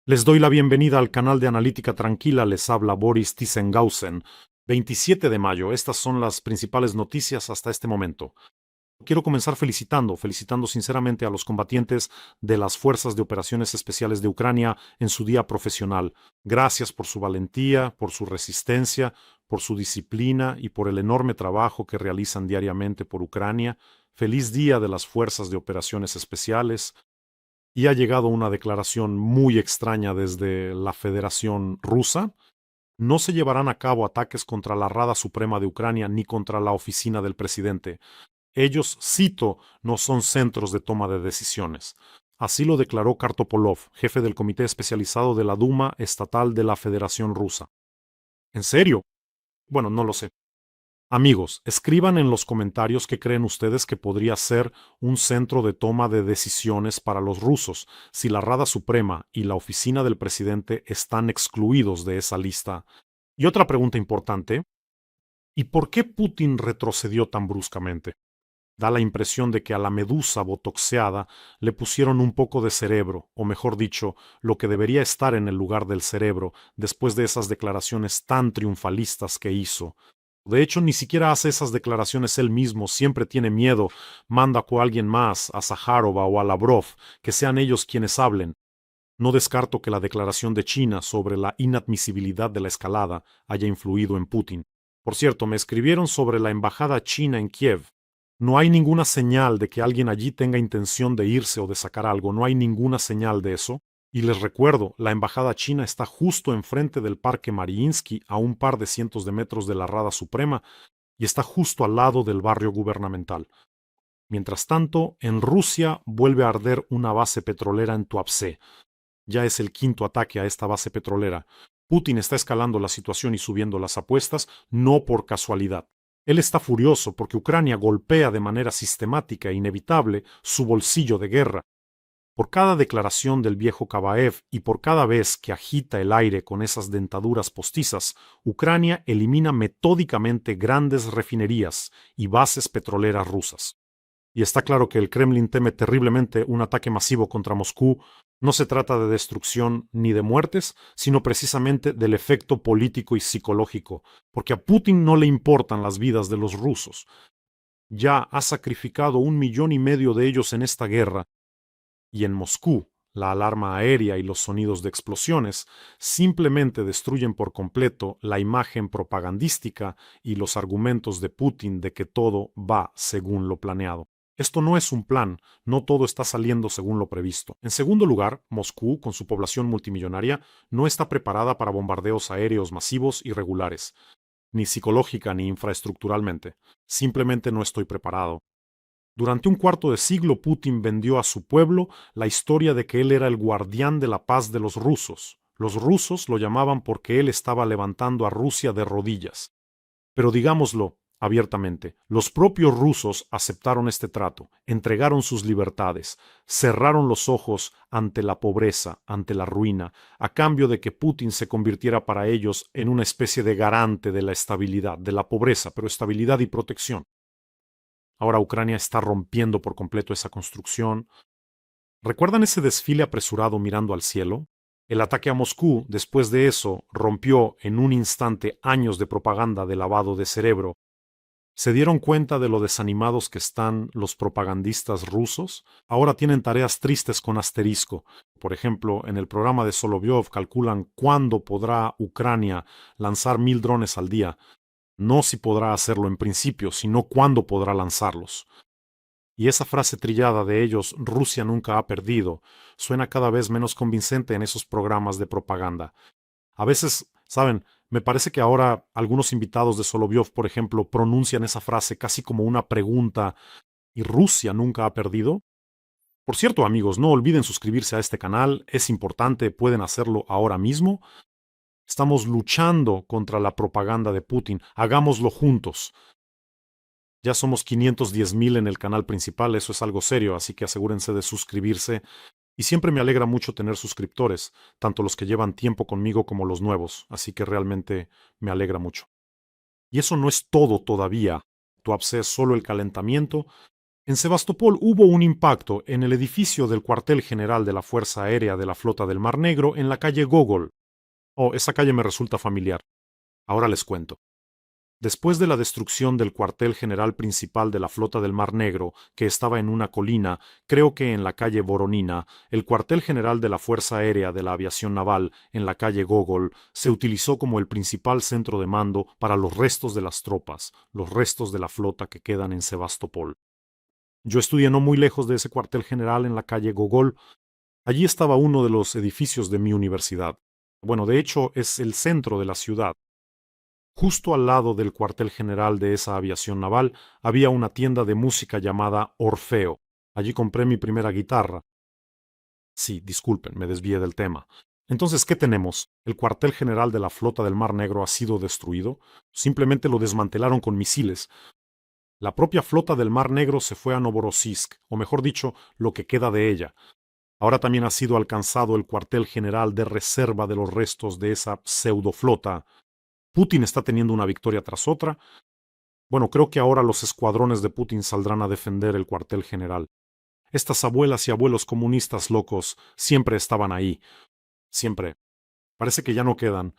Les doy la bienvenida al canal de Analítica Tranquila, les habla Boris Thyssen-Gausen. 27 de mayo, estas son las principales noticias hasta este momento. Quiero comenzar felicitando sinceramente a los combatientes de las Fuerzas de Operaciones Especiales de Ucrania en su día profesional. Gracias por su valentía, por su resistencia, por su disciplina y por el enorme trabajo que realizan diariamente por Ucrania. Feliz día de las Fuerzas de Operaciones Especiales. Y ha llegado una declaración muy extraña desde la Federación Rusa. No se llevarán a cabo ataques contra la Rada Suprema de Ucrania ni contra la oficina del presidente. Ellos, cito, no son centros de toma de decisiones. Así lo declaró Kartopolov, jefe del comité especializado de la Duma estatal de la Federación Rusa. ¿En serio? Bueno, no lo sé. Amigos, escriban en los comentarios qué creen ustedes que podría ser un centro de toma de decisiones para los rusos, si la Rada Suprema y la oficina del presidente están excluidos de esa lista. Y otra pregunta importante, ¿y por qué Putin retrocedió tan bruscamente? Da la impresión de que a la medusa botoxeada le pusieron un poco de cerebro, o mejor dicho, lo que debería estar en el lugar del cerebro, después de esas declaraciones tan triunfalistas que hizo. De hecho, ni siquiera hace esas declaraciones él mismo, siempre tiene miedo, manda a alguien más, a Zaharova o a Lavrov, que sean ellos quienes hablen. No descarto que la declaración de China sobre la inadmisibilidad de la escalada haya influido en Putin. Por cierto, me escribieron sobre la embajada china en Kiev. No hay ninguna señal de que alguien allí tenga intención de irse o de sacar algo, no hay ninguna señal de eso. Y les recuerdo, la embajada china está justo enfrente del Parque Mariinsky, a un par de cientos de metros de la Rada Suprema, y está justo al lado del barrio gubernamental. Mientras tanto, en Rusia vuelve a arder una base petrolera en Tuapse. Ya es el quinto ataque a esta base petrolera. Putin está escalando la situación y subiendo las apuestas, no por casualidad. Él está furioso porque Ucrania golpea de manera sistemática e inevitable su bolsillo de guerra. Por cada declaración del viejo Kabaev y por cada vez que agita el aire con esas dentaduras postizas, Ucrania elimina metódicamente grandes refinerías y bases petroleras rusas. Y está claro que el Kremlin teme terriblemente un ataque masivo contra Moscú. No se trata de destrucción ni de muertes, sino precisamente del efecto político y psicológico, porque a Putin no le importan las vidas de los rusos. Ya ha sacrificado 1,5 millones de ellos en esta guerra, y en Moscú, la alarma aérea y los sonidos de explosiones simplemente destruyen por completo la imagen propagandística y los argumentos de Putin de que todo va según lo planeado. Esto no es un plan, no todo está saliendo según lo previsto. En segundo lugar, Moscú, con su población multimillonaria, no está preparada para bombardeos aéreos masivos y regulares, ni psicológica ni infraestructuralmente. Simplemente no estoy preparado. Durante un cuarto de siglo Putin vendió a su pueblo la historia de que él era el guardián de la paz de los rusos. Los rusos lo llamaban porque él estaba levantando a Rusia de rodillas. Pero digámoslo abiertamente, los propios rusos aceptaron este trato, entregaron sus libertades, cerraron los ojos ante la pobreza, ante la ruina, a cambio de que Putin se convirtiera para ellos en una especie de garante de la estabilidad, de la pobreza, pero estabilidad y protección. Ahora Ucrania está rompiendo por completo esa construcción. ¿Recuerdan ese desfile apresurado mirando al cielo? El ataque a Moscú, después de eso, rompió en un instante años de propaganda de lavado de cerebro. ¿Se dieron cuenta de lo desanimados que están los propagandistas rusos? Ahora tienen tareas tristes con asterisco. Por ejemplo, en el programa de Solovyov calculan cuándo podrá Ucrania lanzar 1,000 drones al día. No si podrá hacerlo en principio, sino cuándo podrá lanzarlos. Y esa frase trillada de ellos, Rusia nunca ha perdido, suena cada vez menos convincente en esos programas de propaganda. A veces, saben, me parece que ahora algunos invitados de Solovyov, por ejemplo, pronuncian esa frase casi como una pregunta, ¿y Rusia nunca ha perdido? Por cierto, amigos, no olviden suscribirse a este canal, es importante, pueden hacerlo ahora mismo. Estamos luchando contra la propaganda de Putin, hagámoslo juntos. Ya somos 510,000 en el canal principal, eso es algo serio, así que asegúrense de suscribirse. Y siempre me alegra mucho tener suscriptores, tanto los que llevan tiempo conmigo como los nuevos, así que realmente me alegra mucho. Y eso no es todo todavía. Tuapse es solo el calentamiento. En Sebastopol hubo un impacto en el edificio del cuartel general de la Fuerza Aérea de la Flota del Mar Negro en la calle Gogol. Oh, esa calle me resulta familiar. Ahora les cuento. Después de la destrucción del cuartel general principal de la Flota del Mar Negro, que estaba en una colina, creo que en la calle Voronina, el cuartel general de la Fuerza Aérea de la Aviación Naval, en la calle Gogol, se utilizó como el principal centro de mando para los restos de las tropas, los restos de la flota que quedan en Sebastopol. Yo estudié no muy lejos de ese cuartel general en la calle Gogol. Allí estaba uno de los edificios de mi universidad. Bueno, de hecho, es el centro de la ciudad. Justo al lado del cuartel general de esa aviación naval había una tienda de música llamada Orfeo. Allí compré mi primera guitarra. Sí, disculpen, me desvié del tema. Entonces, ¿qué tenemos? ¿El cuartel general de la Flota del Mar Negro ha sido destruido? Simplemente lo desmantelaron con misiles. La propia Flota del Mar Negro se fue a Novorossiysk, o mejor dicho, lo que queda de ella. Ahora también ha sido alcanzado el cuartel general de reserva de los restos de esa pseudoflota. Putin está teniendo una victoria tras otra. Bueno, creo que ahora los escuadrones de Putin saldrán a defender el cuartel general. Estas abuelas y abuelos comunistas locos siempre estaban ahí. Siempre. Parece que ya no quedan.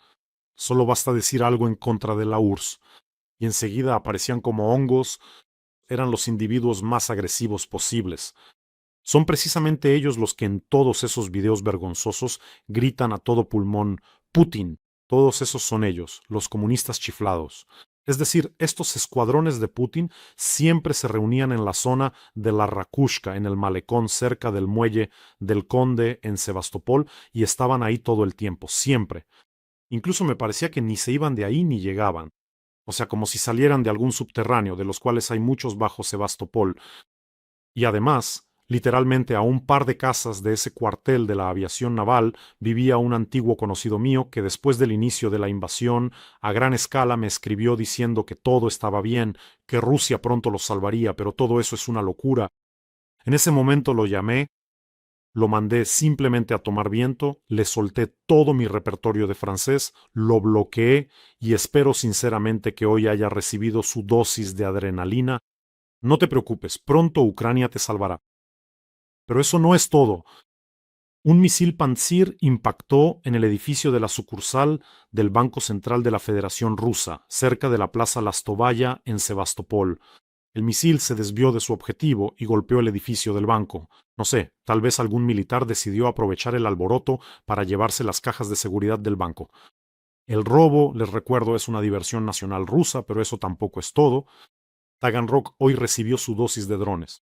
Solo basta decir algo en contra de la URSS. Y enseguida aparecían como hongos. Eran los individuos más agresivos posibles. Son precisamente ellos los que en todos esos videos vergonzosos gritan a todo pulmón, Putin. Todos esos son ellos, los comunistas chiflados. Es decir, estos escuadrones de Putin siempre se reunían en la zona de la Rakushka, en el malecón cerca del muelle del Conde en Sebastopol, y estaban ahí todo el tiempo, siempre. Incluso me parecía que ni se iban de ahí ni llegaban. O sea, como si salieran de algún subterráneo, de los cuales hay muchos bajo Sebastopol. Y además, literalmente a un par de casas de ese cuartel de la aviación naval vivía un antiguo conocido mío que después del inicio de la invasión a gran escala me escribió diciendo que todo estaba bien, que Rusia pronto los salvaría, pero todo eso es una locura. En ese momento lo llamé, lo mandé simplemente a tomar viento, le solté todo mi repertorio de francés, lo bloqueé y espero sinceramente que hoy haya recibido su dosis de adrenalina. No te preocupes, pronto Ucrania te salvará. Pero eso no es todo. Un misil Pantsir impactó en el edificio de la sucursal del Banco Central de la Federación Rusa, cerca de la Plaza Lastovaya en Sebastopol. El misil se desvió de su objetivo y golpeó el edificio del banco. No sé, tal vez algún militar decidió aprovechar el alboroto para llevarse las cajas de seguridad del banco. El robo, les recuerdo, es una diversión nacional rusa, pero eso tampoco es todo. Taganrog hoy recibió su dosis de drones.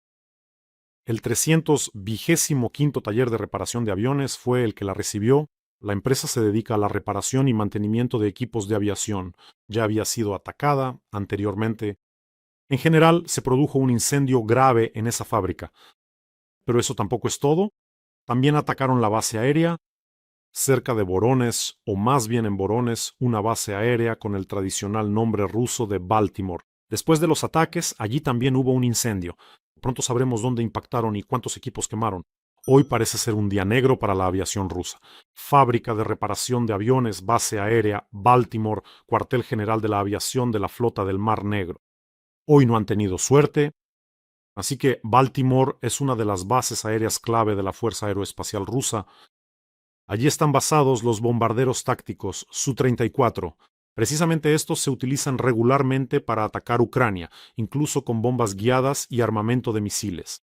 El 325º taller de reparación de aviones fue el que la recibió. La empresa se dedica a la reparación y mantenimiento de equipos de aviación. Ya había sido atacada anteriormente. En general, se produjo un incendio grave en esa fábrica. Pero eso tampoco es todo. También atacaron la base aérea, cerca de Voronezh, o más bien en Voronezh, una base aérea con el tradicional nombre ruso de Baltimore. Después de los ataques, allí también hubo un incendio. Pronto sabremos dónde impactaron y cuántos equipos quemaron. Hoy parece ser un día negro para la aviación rusa. Fábrica de reparación de aviones, base aérea, Baltimore, cuartel general de la aviación de la Flota del Mar Negro. Hoy no han tenido suerte, así que Baltimore es una de las bases aéreas clave de la Fuerza Aeroespacial Rusa. Allí están basados los bombarderos tácticos Su-34. Precisamente estos se utilizan regularmente para atacar Ucrania, incluso con bombas guiadas y armamento de misiles.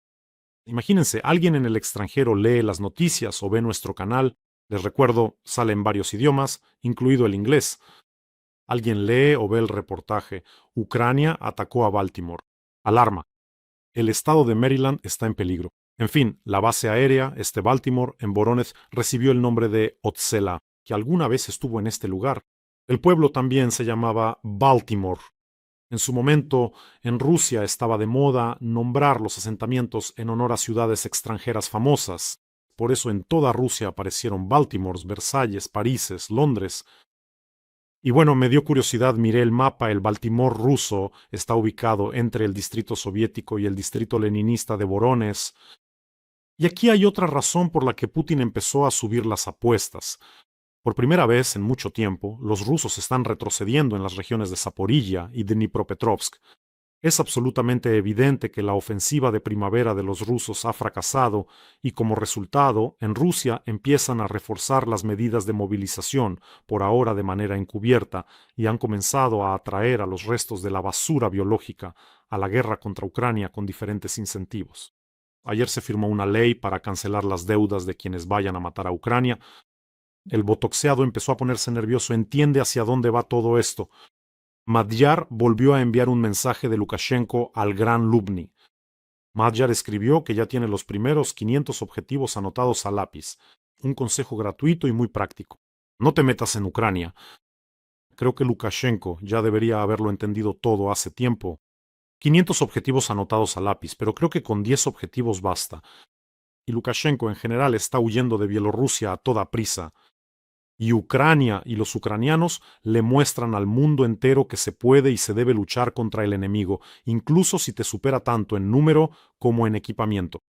Imagínense, alguien en el extranjero lee las noticias o ve nuestro canal. Les recuerdo, sale en varios idiomas, incluido el inglés. Alguien lee o ve el reportaje. Ucrania atacó a Baltimore. Alarma. El estado de Maryland está en peligro. En fin, la base aérea, Baltimore, en Voronezh, recibió el nombre de Otsela, que alguna vez estuvo en este lugar. El pueblo también se llamaba Baltimore. En su momento, en Rusia estaba de moda nombrar los asentamientos en honor a ciudades extranjeras famosas. Por eso en toda Rusia aparecieron Baltimores, Versalles, Paríses, Londres. Y bueno, me dio curiosidad, miré el mapa, el Baltimore ruso está ubicado entre el distrito soviético y el distrito leninista de Voronezh. Y aquí hay otra razón por la que Putin empezó a subir las apuestas. Por primera vez en mucho tiempo, los rusos están retrocediendo en las regiones de Zaporilla y de Dnipropetrovsk. Es absolutamente evidente que la ofensiva de primavera de los rusos ha fracasado y como resultado, en Rusia empiezan a reforzar las medidas de movilización, por ahora de manera encubierta, y han comenzado a atraer a los restos de la basura biológica a la guerra contra Ucrania con diferentes incentivos. Ayer se firmó una ley para cancelar las deudas de quienes vayan a matar a Ucrania. El botoxeado empezó a ponerse nervioso. Entiende hacia dónde va todo esto. Madyar volvió a enviar un mensaje de Lukashenko al gran Lubny. Madyar escribió que ya tiene los primeros 500 objetivos anotados a lápiz. Un consejo gratuito y muy práctico. No te metas en Ucrania. Creo que Lukashenko ya debería haberlo entendido todo hace tiempo. 500 objetivos anotados a lápiz, pero creo que con 10 objetivos basta. Y Lukashenko en general está huyendo de Bielorrusia a toda prisa. Y Ucrania y los ucranianos le muestran al mundo entero que se puede y se debe luchar contra el enemigo, incluso si te supera tanto en número como en equipamiento.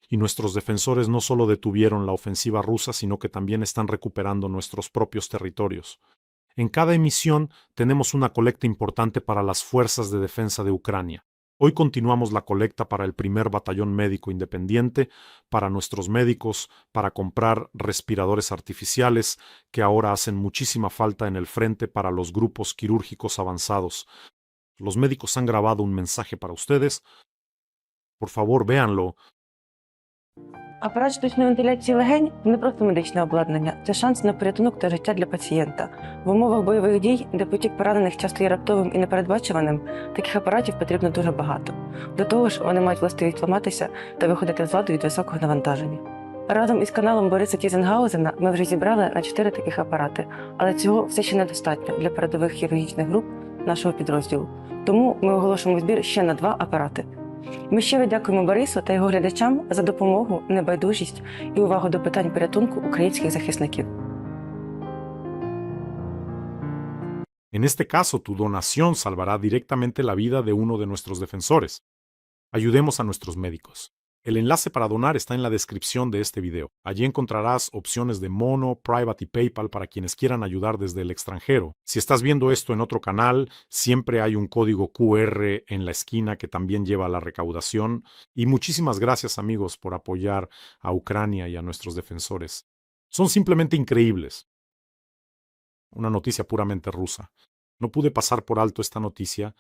Y nuestros defensores no solo detuvieron la ofensiva rusa, sino que también están recuperando nuestros propios territorios. En cada emisión tenemos una colecta importante para las fuerzas de defensa de Ucrania. Hoy continuamos la colecta para el primer batallón médico independiente, para nuestros médicos, para comprar respiradores artificiales, que ahora hacen muchísima falta en el frente para los grupos quirúrgicos avanzados. Los médicos han grabado un mensaje para ustedes. Por favor, véanlo. Апарат штучної вентиляції легень – не просто медичне обладнання, це шанс на порятунок та життя для пацієнта. В умовах бойових дій, де потік поранених часто є раптовим і непередбачуваним, таких апаратів потрібно дуже багато. До того ж, вони мають властивість ламатися та виходити з ладу від високого навантаження. Разом із каналом Бориса Тізенгаузена ми вже зібрали на 4 таких апарати, але цього все ще недостатньо для передових хірургічних груп нашого підрозділу. Тому ми оголошуємо збір ще на 2 апарати. Ми щиро дякуємо Борису та його глядачам за допомогу, небайдужість і увагу до питань порятунку українських захисників. En este caso, tu donación salvará directamente la vida de uno de nuestros defensores. Ayudemos a nuestros médicos. El enlace para donar está en la descripción de este video. Allí encontrarás opciones de Mono, Private y PayPal para quienes quieran ayudar desde el extranjero. Si estás viendo esto en otro canal, siempre hay un código QR en la esquina que también lleva a la recaudación. Y muchísimas gracias, amigos, por apoyar a Ucrania y a nuestros defensores. Son simplemente increíbles. Una noticia puramente rusa. No pude pasar por alto esta noticia.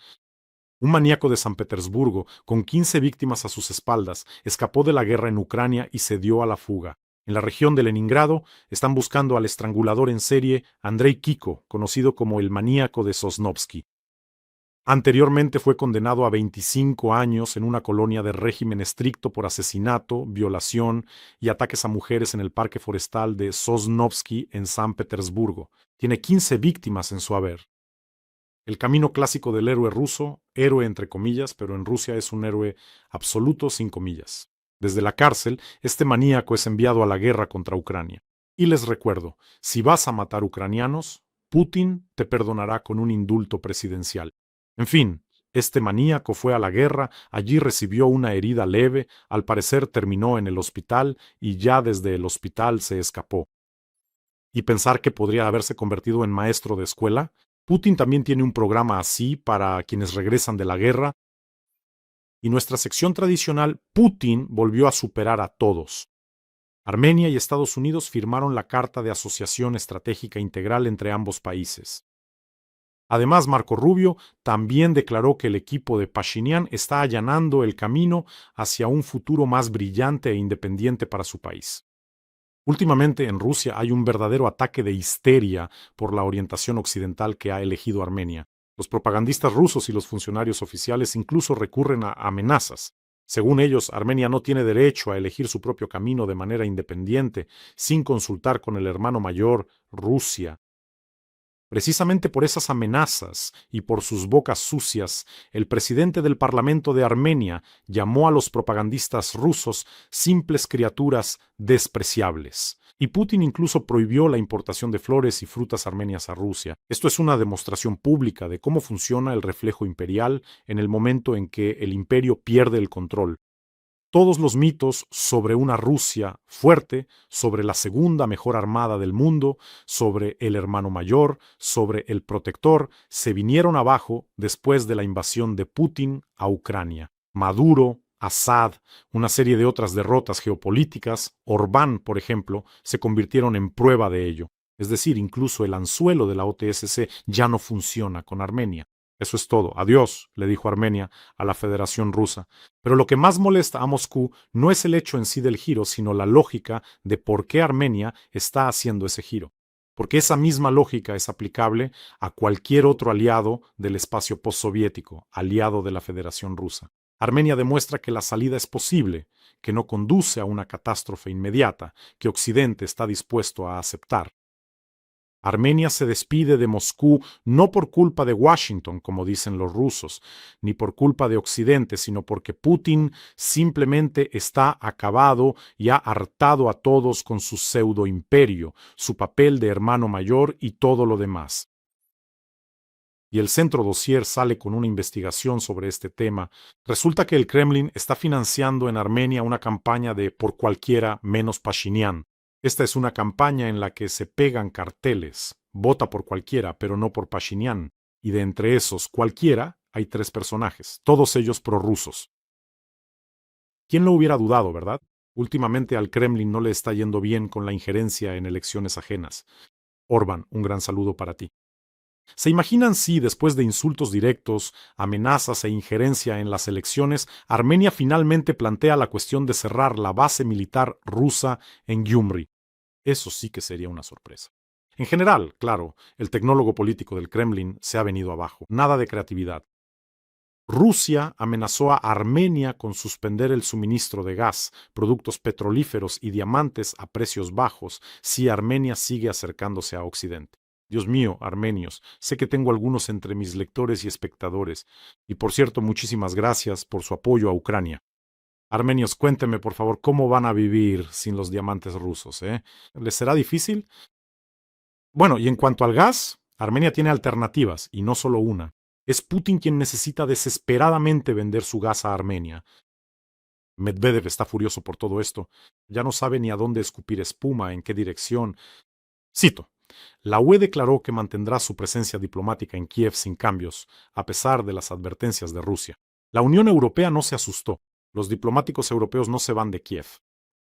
Un maníaco de San Petersburgo, con 15 víctimas a sus espaldas, escapó de la guerra en Ucrania y se dio a la fuga. En la región de Leningrado están buscando al estrangulador en serie Andrei Kiko, conocido como el maníaco de Sosnovsky. Anteriormente fue condenado a 25 años en una colonia de régimen estricto por asesinato, violación y ataques a mujeres en el parque forestal de Sosnovsky en San Petersburgo. Tiene 15 víctimas en su haber. El camino clásico del héroe ruso, héroe entre comillas, pero en Rusia es un héroe absoluto sin comillas. Desde la cárcel, este maníaco es enviado a la guerra contra Ucrania. Y les recuerdo, si vas a matar ucranianos, Putin te perdonará con un indulto presidencial. En fin, este maníaco fue a la guerra, allí recibió una herida leve, al parecer terminó en el hospital y ya desde el hospital se escapó. Y pensar que podría haberse convertido en maestro de escuela. Putin también tiene un programa así para quienes regresan de la guerra. Y nuestra sección tradicional, Putin volvió a superar a todos. Armenia y Estados Unidos firmaron la Carta de Asociación Estratégica Integral entre ambos países. Además, Marco Rubio también declaró que el equipo de Pashinyan está allanando el camino hacia un futuro más brillante e independiente para su país. Últimamente en Rusia hay un verdadero ataque de histeria por la orientación occidental que ha elegido Armenia. Los propagandistas rusos y los funcionarios oficiales incluso recurren a amenazas. Según ellos, Armenia no tiene derecho a elegir su propio camino de manera independiente, sin consultar con el hermano mayor, Rusia. Precisamente por esas amenazas y por sus bocas sucias, el presidente del Parlamento de Armenia llamó a los propagandistas rusos simples criaturas despreciables. Y Putin incluso prohibió la importación de flores y frutas armenias a Rusia. Esto es una demostración pública de cómo funciona el reflejo imperial en el momento en que el imperio pierde el control. todos los mitos sobre una Rusia fuerte, sobre la segunda mejor armada del mundo, sobre el hermano mayor, sobre el protector, se vinieron abajo después de la invasión de Putin a Ucrania. Maduro, Assad, una serie de otras derrotas geopolíticas, Orbán, por ejemplo, se convirtieron en prueba de ello. Es decir, incluso el anzuelo de la OTSC ya no funciona con Armenia. Eso es todo. Adiós, le dijo Armenia a la Federación Rusa. Pero lo que más molesta a Moscú no es el hecho en sí del giro, sino la lógica de por qué Armenia está haciendo ese giro. Porque esa misma lógica es aplicable a cualquier otro aliado del espacio postsoviético, aliado de la Federación Rusa. Armenia demuestra que la salida es posible, que no conduce a una catástrofe inmediata, que Occidente está dispuesto a aceptar. Armenia se despide de Moscú no por culpa de Washington, como dicen los rusos, ni por culpa de Occidente, sino porque Putin simplemente está acabado y ha hartado a todos con su pseudo-imperio, su papel de hermano mayor y todo lo demás. Y el Centro Dossier sale con una investigación sobre este tema. Resulta que el Kremlin está financiando en Armenia una campaña de por cualquiera menos Pashinyan. Esta es una campaña en la que se pegan carteles. Vota por cualquiera, pero no por Pashinyan. Y de entre esos cualquiera hay 3 personajes, todos ellos prorrusos. ¿Quién lo hubiera dudado, verdad? Últimamente al Kremlin no le está yendo bien con la injerencia en elecciones ajenas. Orbán, un gran saludo para ti. ¿Se imaginan si, después de insultos directos, amenazas e injerencia en las elecciones, Armenia finalmente plantea la cuestión de cerrar la base militar rusa en Gyumri? Eso sí que sería una sorpresa. En general, claro, el tecnólogo político del Kremlin se ha venido abajo. Nada de creatividad. Rusia amenazó a Armenia con suspender el suministro de gas, productos petrolíferos y diamantes a precios bajos si Armenia sigue acercándose a Occidente. Dios mío, armenios, sé que tengo algunos entre mis lectores y espectadores. Y por cierto, muchísimas gracias por su apoyo a Ucrania. Armenios, cuéntenme por favor cómo van a vivir sin los diamantes rusos, ¿eh? ¿Les será difícil? Bueno, y en cuanto al gas, Armenia tiene alternativas, y no solo una. Es Putin quien necesita desesperadamente vender su gas a Armenia. Medvedev está furioso por todo esto. Ya no sabe ni a dónde escupir espuma, en qué dirección. Cito. La UE declaró que mantendrá su presencia diplomática en Kiev sin cambios, a pesar de las advertencias de Rusia. La Unión Europea no se asustó. Los diplomáticos europeos no se van de Kiev.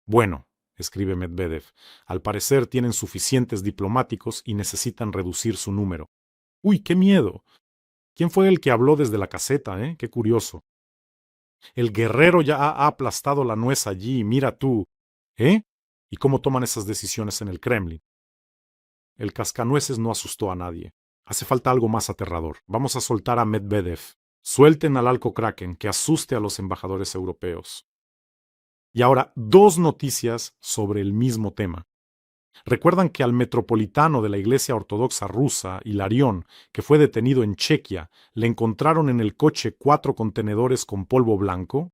Bueno, escribe Medvedev, al parecer tienen suficientes diplomáticos y necesitan reducir su número. ¡Uy, qué miedo! ¿Quién fue el que habló desde la caseta, eh? Qué curioso. El guerrero ya ha aplastado la nuez allí, mira tú. ¿Eh? ¿Y cómo toman esas decisiones en el Kremlin? El cascanueces no asustó a nadie. Hace falta algo más aterrador. Vamos a soltar a Medvedev. Suelten al Alco Kraken, que asuste a los embajadores europeos. Y ahora, 2 noticias sobre el mismo tema. ¿Recuerdan que al metropolitano de la Iglesia Ortodoxa rusa, Hilarión, que fue detenido en Chequia, le encontraron en el coche 4 contenedores con polvo blanco?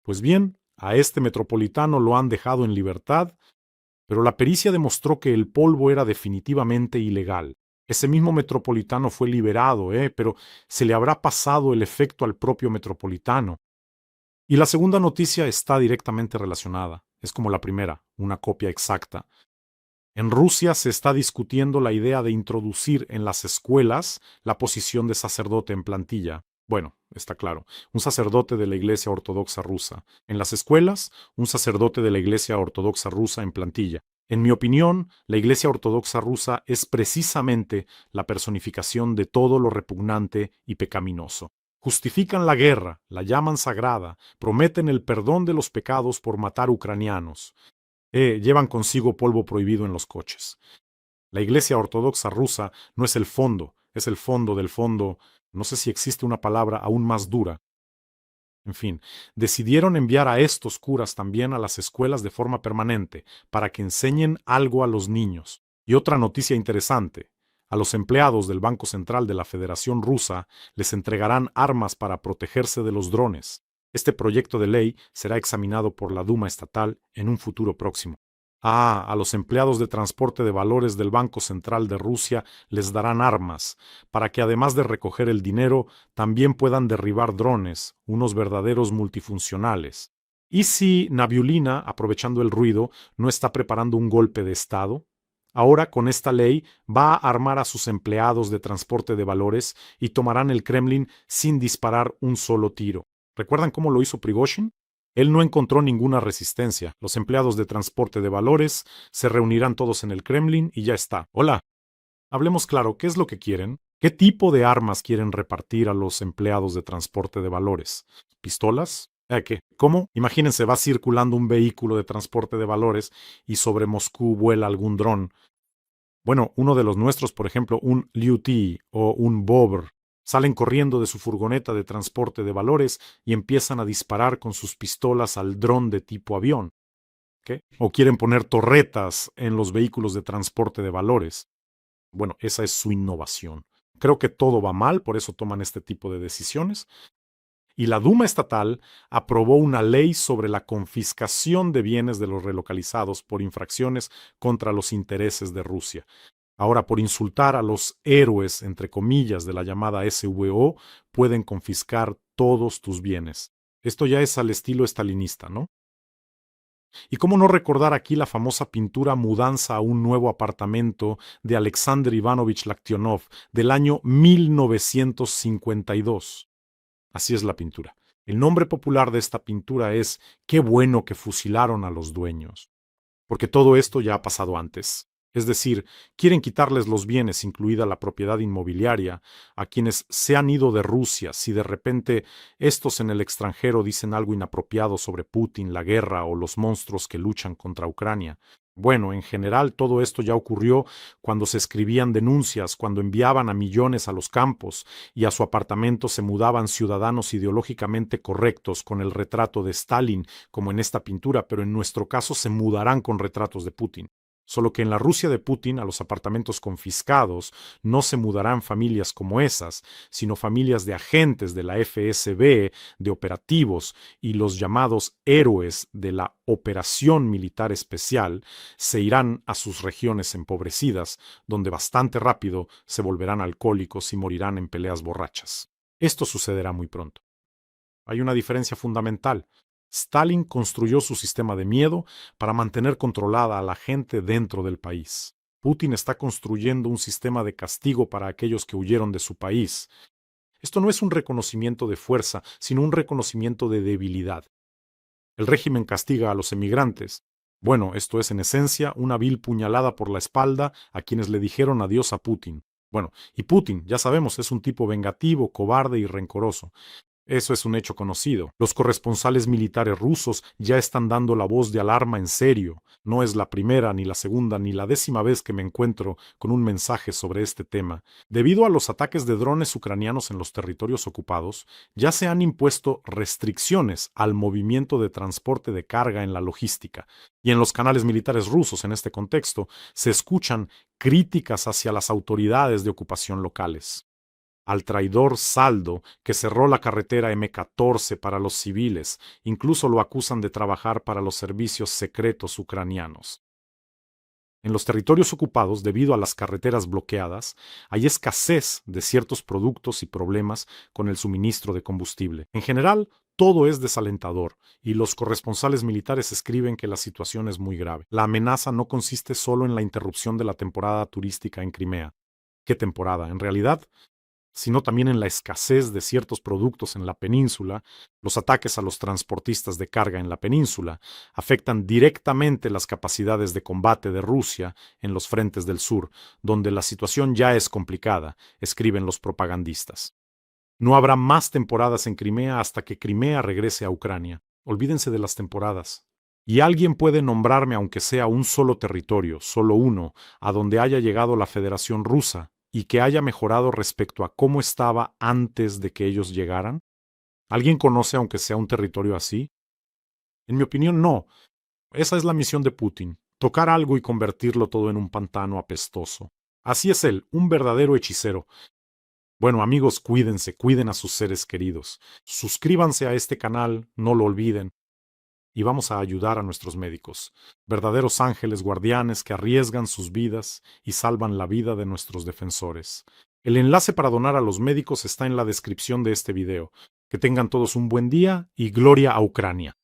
Pues bien, a este metropolitano lo han dejado en libertad, pero la pericia demostró que el polvo era definitivamente ilegal. Ese mismo metropolitano fue liberado, pero se le habrá pasado el efecto al propio metropolitano. Y la segunda noticia está directamente relacionada. Es como la primera, una copia exacta. En Rusia se está discutiendo la idea de introducir en las escuelas la posición de sacerdote en plantilla. Bueno, está claro, un sacerdote de la Iglesia Ortodoxa rusa. En las escuelas, un sacerdote de la Iglesia Ortodoxa rusa en plantilla. En mi opinión, la Iglesia Ortodoxa rusa es precisamente la personificación de todo lo repugnante y pecaminoso. Justifican la guerra, la llaman sagrada, prometen el perdón de los pecados por matar ucranianos. Llevan consigo polvo prohibido en los coches. La Iglesia Ortodoxa rusa no es el fondo, es el fondo del fondo. No sé si existe una palabra aún más dura. En fin, decidieron enviar a estos curas también a las escuelas de forma permanente, para que enseñen algo a los niños. Y otra noticia interesante. A los empleados del Banco Central de la Federación Rusa les entregarán armas para protegerse de los drones. Este proyecto de ley será examinado por la Duma estatal en un futuro próximo. A los empleados de transporte de valores del Banco Central de Rusia les darán armas, para que además de recoger el dinero, también puedan derribar drones, unos verdaderos multifuncionales. ¿Y si Nabiulina, aprovechando el ruido, no está preparando un golpe de Estado? Ahora, con esta ley, va a armar a sus empleados de transporte de valores y tomarán el Kremlin sin disparar un solo tiro. ¿Recuerdan cómo lo hizo Prigozhin? Él no encontró ninguna resistencia. Los empleados de transporte de valores se reunirán todos en el Kremlin y ya está. Hola. Hablemos claro, ¿qué es lo que quieren? ¿Qué tipo de armas quieren repartir a los empleados de transporte de valores? ¿Pistolas? ¿Qué? ¿Cómo? Imagínense, va circulando un vehículo de transporte de valores y sobre Moscú vuela algún dron. Bueno, uno de los nuestros, por ejemplo, un Liu Ti o un Bobr, salen corriendo de su furgoneta de transporte de valores y empiezan a disparar con sus pistolas al dron de tipo avión. ¿Qué? O quieren poner torretas en los vehículos de transporte de valores. Bueno, esa es su innovación. Creo que todo va mal, por eso toman este tipo de decisiones. Y la Duma estatal aprobó una ley sobre la confiscación de bienes de los relocalizados por infracciones contra los intereses de Rusia. Ahora, por insultar a los héroes, entre comillas, de la llamada SVO, pueden confiscar todos tus bienes. Esto ya es al estilo estalinista, ¿no? Y cómo no recordar aquí la famosa pintura Mudanza a un nuevo apartamento de Alexander Ivanovich Laktionov del año 1952. Así es la pintura. El nombre popular de esta pintura es Qué bueno que fusilaron a los dueños. Porque todo esto ya ha pasado antes. Es decir, quieren quitarles los bienes, incluida la propiedad inmobiliaria, a quienes se han ido de Rusia si de repente estos en el extranjero dicen algo inapropiado sobre Putin, la guerra o los monstruos que luchan contra Ucrania. Bueno, en general todo esto ya ocurrió cuando se escribían denuncias, cuando enviaban a millones a los campos y a su apartamento se mudaban ciudadanos ideológicamente correctos con el retrato de Stalin, como en esta pintura, pero en nuestro caso se mudarán con retratos de Putin. Solo que en la Rusia de Putin, a los apartamentos confiscados, no se mudarán familias como esas, sino familias de agentes de la FSB, de operativos, y los llamados héroes de la Operación Militar Especial se irán a sus regiones empobrecidas, donde bastante rápido se volverán alcohólicos y morirán en peleas borrachas. Esto sucederá muy pronto. Hay una diferencia fundamental. Stalin construyó su sistema de miedo para mantener controlada a la gente dentro del país. Putin está construyendo un sistema de castigo para aquellos que huyeron de su país. Esto no es un reconocimiento de fuerza, sino un reconocimiento de debilidad. El régimen castiga a los emigrantes. Bueno, esto es en esencia una vil puñalada por la espalda a quienes le dijeron adiós a Putin. Bueno, y Putin, ya sabemos, es un tipo vengativo, cobarde y rencoroso. Eso es un hecho conocido. Los corresponsales militares rusos ya están dando la voz de alarma en serio. No es la primera, ni la segunda, ni la 10ª vez que me encuentro con un mensaje sobre este tema. Debido a los ataques de drones ucranianos en los territorios ocupados, ya se han impuesto restricciones al movimiento de transporte de carga en la logística. Y en los canales militares rusos, en este contexto, se escuchan críticas hacia las autoridades de ocupación locales. Al traidor Saldo, que cerró la carretera M14 para los civiles, incluso lo acusan de trabajar para los servicios secretos ucranianos. En los territorios ocupados, debido a las carreteras bloqueadas, hay escasez de ciertos productos y problemas con el suministro de combustible. En general, todo es desalentador, y los corresponsales militares escriben que la situación es muy grave. La amenaza no consiste solo en la interrupción de la temporada turística en Crimea. ¿Qué temporada? En realidad, sino también en la escasez de ciertos productos en la península. Los ataques a los transportistas de carga en la península afectan directamente las capacidades de combate de Rusia en los frentes del sur, donde la situación ya es complicada, escriben los propagandistas. No habrá más temporadas en Crimea hasta que Crimea regrese a Ucrania. Olvídense de las temporadas. Y alguien puede nombrarme, aunque sea un solo territorio, solo uno, a donde haya llegado la Federación Rusa, y que haya mejorado respecto a cómo estaba antes de que ellos llegaran? ¿Alguien conoce aunque sea un territorio así? En mi opinión, no. Esa es la misión de Putin, tocar algo y convertirlo todo en un pantano apestoso. Así es él, un verdadero hechicero. Bueno, amigos, cuídense, cuiden a sus seres queridos. Suscríbanse a este canal, no lo olviden. Y vamos a ayudar a nuestros médicos, verdaderos ángeles guardianes que arriesgan sus vidas y salvan la vida de nuestros defensores. El enlace para donar a los médicos está en la descripción de este video. Que tengan todos un buen día y gloria a Ucrania.